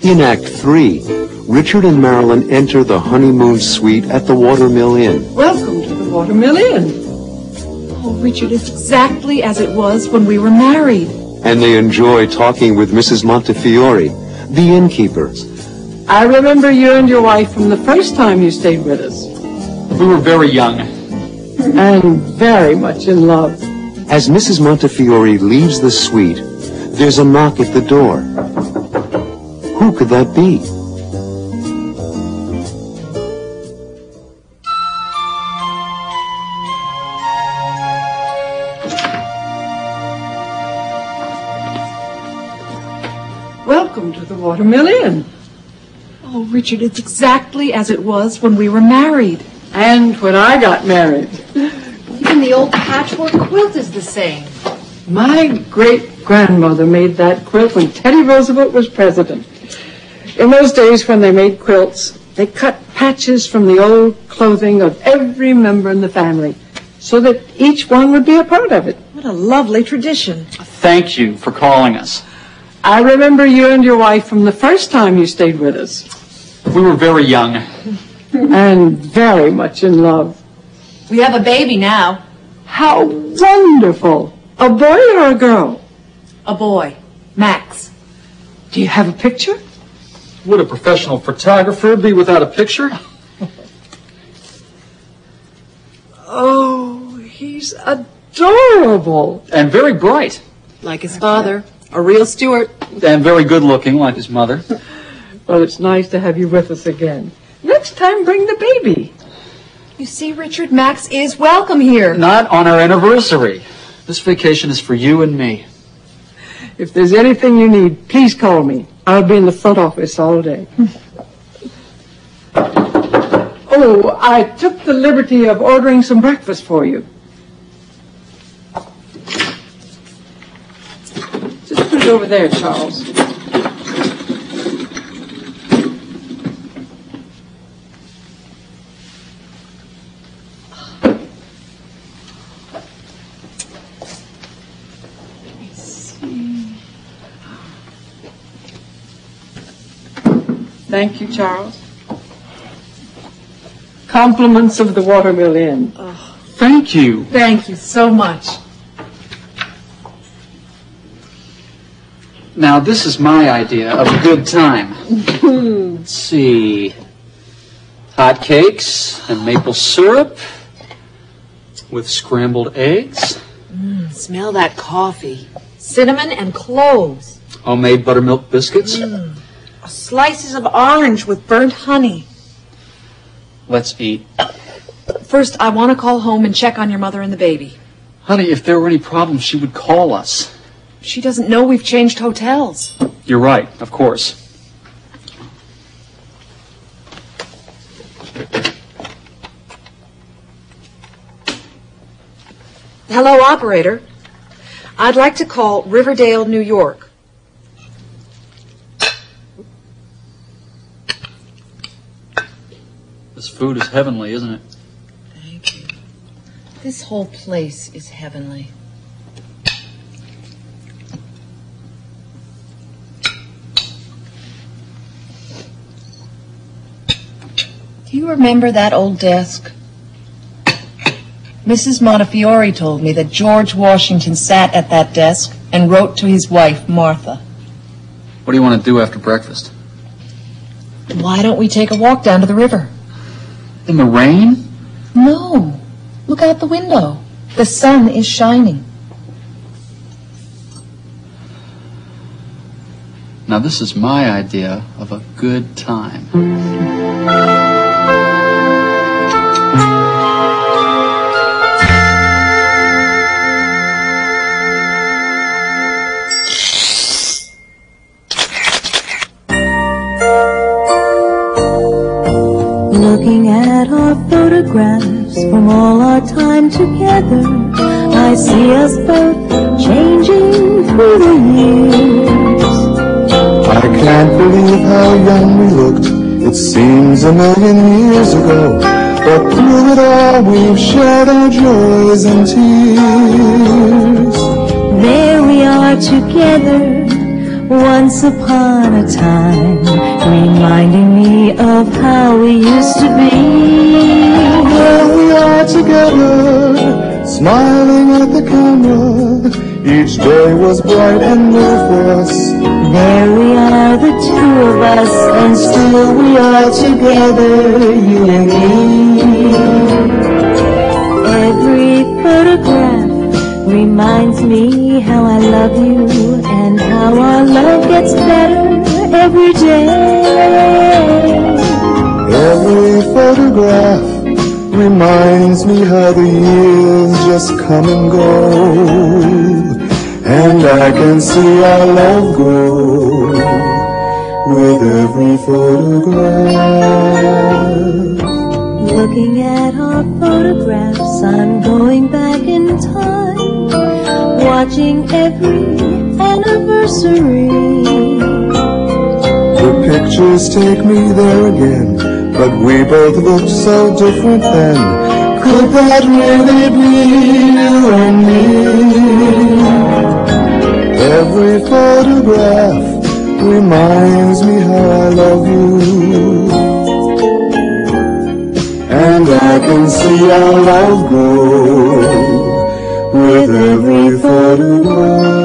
In Act 3, Richard and Marilyn enter the honeymoon suite at the Watermill Inn. Welcome to the Watermill Inn. Oh, Richard, it's exactly as it was when we were married. And they enjoy talking with Mrs. Montefiore, the innkeeper. I remember you and your wife from the first time you stayed with us. We were very young. And very much in love. As Mrs. Montefiore leaves the suite, there's a knock at the door. Who could that be? Welcome to the Watermill Inn. Oh, Richard, it's exactly as it was when we were married. And when I got married. Even the old patchwork quilt is the same. My great-grandmother made that quilt when Teddy Roosevelt was president. In those days when they made quilts, they cut patches from the old clothing of every member in the family so that each one would be a part of it. What a lovely tradition. Thank you for calling us. I remember you and your wife from the first time you stayed with us. We were very young. And very much in love. We have a baby now. How wonderful! A boy or a girl? A boy. Max. Do you have a picture? Would a professional photographer be without a picture? Oh, he's adorable. And very bright. Like his father. A real Stuart. And very good looking, like his mother. Well, it's nice to have you with us again. Next time, bring the baby. You see, Richard, Max is welcome here. Not on our anniversary. This vacation is for you and me. If there's anything you need, please call me. I'll be in the front office all day. Oh, I took the liberty of ordering some breakfast for you. Just put it over there, Charles. Thank you, Charles. Compliments of the Watermill Inn. Oh, thank you. Thank you so much. Now, this is my idea of a good time. Let's see. Hot cakes and maple syrup with scrambled eggs. Smell that coffee. Cinnamon and cloves. Homemade buttermilk biscuits. Slices of orange with burnt honey. Let's eat. First, I want to call home and check on your mother and the baby. Honey, if there were any problems, she would call us. She doesn't know we've changed hotels. You're right, of course. Hello, operator. I'd like to call Riverdale, New York. This food is heavenly, isn't it? Thank you. This whole place is heavenly. Do you remember that old desk? Mrs. Montefiore told me that George Washington sat at that desk and wrote to his wife, Martha. What do you want to do after breakfast? Why don't we take a walk down to the river? In the rain? No. Look out the window. The sun is shining. Now, this is my idea of a good time. Looking at our photographs from all our time together, I see us both changing through the years. I can't believe how young we looked. It seems a million years ago, but through it all we've shared our joys and tears. There we are together, once upon a time, reminding me of how we used to be. There we are together, smiling at the camera. Each day was bright and new for us. There we are, the two of us, and still we are together, you and me. Every photograph reminds me how I love you and how our love gets better every day. Every photograph reminds me how the years just come and go, and I can see our love grow with every photograph. Looking at our photographs, I'm going back in time, watching every anniversary. The pictures take me there again, but we both looked so different then. Could that really be you and me? Every photograph reminds me how I love you, and I can see our love grow with every photograph.